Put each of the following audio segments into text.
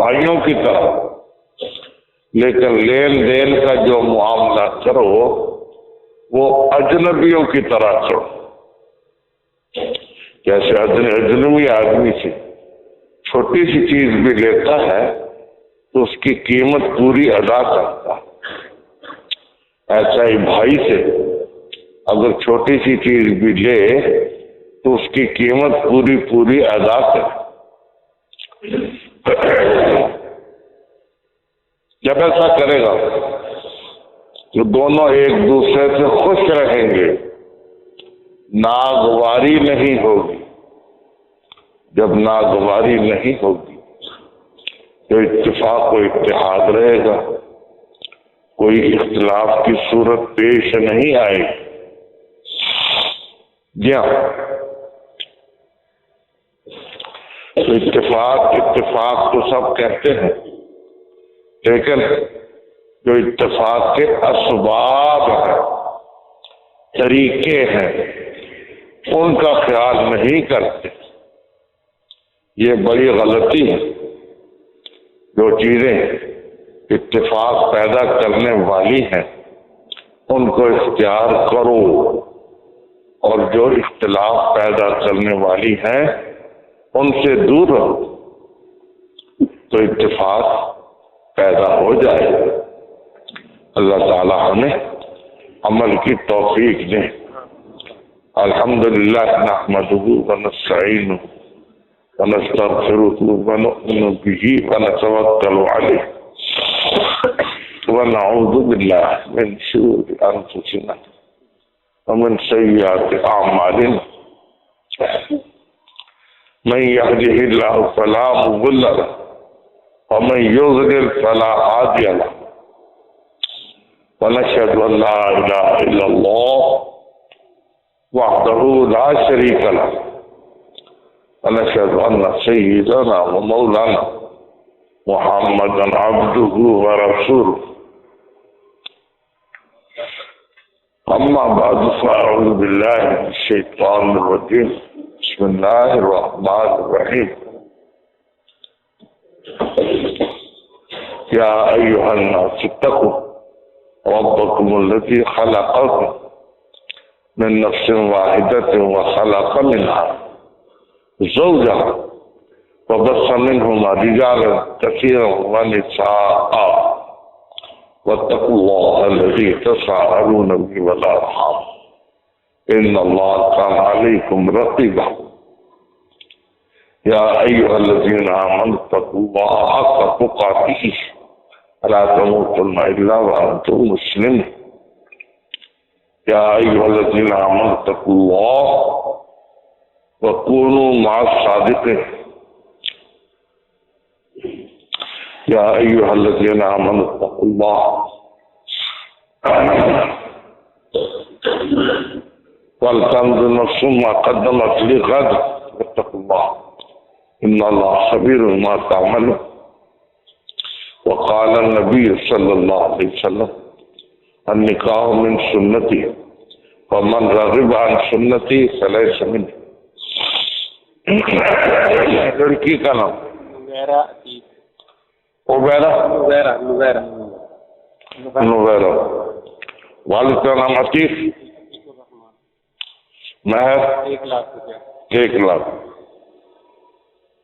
بھائیوں کی طرح، لیکن لین دین کا جو معاملہ کرو وہ اجنبیوں کی طرح کرو. جیسے اجنبی آدمی سے چھوٹی سی چیز بھی لیتا ہے تو اس کی قیمت پوری ادا کرتا ہے. ایسا ہی بھائی سے اگر چھوٹی سی چیز بھی لے تو اس کی قیمت پوری ادا کرے. جب ایسا کرے گا تو دونوں ایک دوسرے سے خوش رہیں گے، ناگواری نہیں ہوگی. جب ناگواری نہیں ہوگی تو اتفاق و اتحاد رہے گا، کوئی اختلاف کی صورت پیش نہیں آئے. جی ہاں، تو اتفاق تو سب کہتے ہیں، لیکن جو اتفاق کے اسباب ہیں، طریقے ہیں، ان کا خیال نہیں کرتے. یہ بڑی غلطی ہے. جو چیزیں اتفاق پیدا کرنے والی ہیں ان کو اختیار کرو، اور جو اختلاف پیدا کرنے والی ہیں ان سے دور رہو تو اتفاق پیدا ہو جائے. اللہ تعالی ہمیں عمل کی توفیق دے. الحمدللہ نحمدہ ونستعینہ ونستغفرہ ونؤمن بہ ونتوکل علیہ ونعوذ باللہ من شرور انفسنا ومن سیئات اعمالنا من يهده الله فلا مضل له ومن يضلل فلا هادي له ونشهد ان لا اله الا الله وحده لا شريك له ونشهد ان سيدنا ومولانا محمدا عبده ورسوله. اما بعد فاعوذ بالله من الشيطان الرجيم. بسم الله الرحمن الرحيم. يا ايها الناس اتقوا ربكم الذي خلقكم من نفس واحدة وخلق منها زوجها وبث منهما رجالا كثيرا ونساء واتقوا الله الذي تساءلون به والارحام ان الله كان عليكم رقيبا. يا ايها الذين امنوا اتقوا الله حق تقاته ولا تموتن الا وانتم مسلمون. يا ايها الذين امنوا اتقوا الله وكونوا مع الصادقين. يا ايها الذين امنوا اتقوا الله ولتنظر نفس ما قدمت لغد واتقوا الله ان الله خبير ما تعملون. وقال النبي صلى الله عليه وسلم النکاح من سنتی ومن رغب عن سنتی فلیس منی. لڑکی کا نام نویرا، والد کا نام عتیق، مہر 1 لاکھ.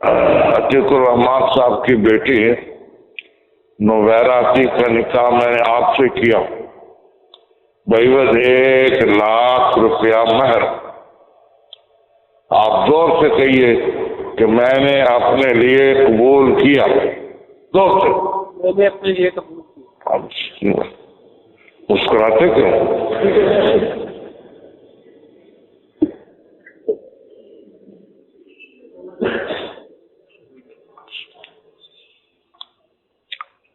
عتیق الرحمان صاحب کی بیٹی نویرا عتیق کا نکاح میں نے آپ سے کیا، بعوض 1 لاکھ روپیہ مہر. آپ زور سے کہیے کہ میں نے اپنے لیے قبول کیا. زور سے میں نے اپنے لیے قبول کیا. مسکراتے کیوں؟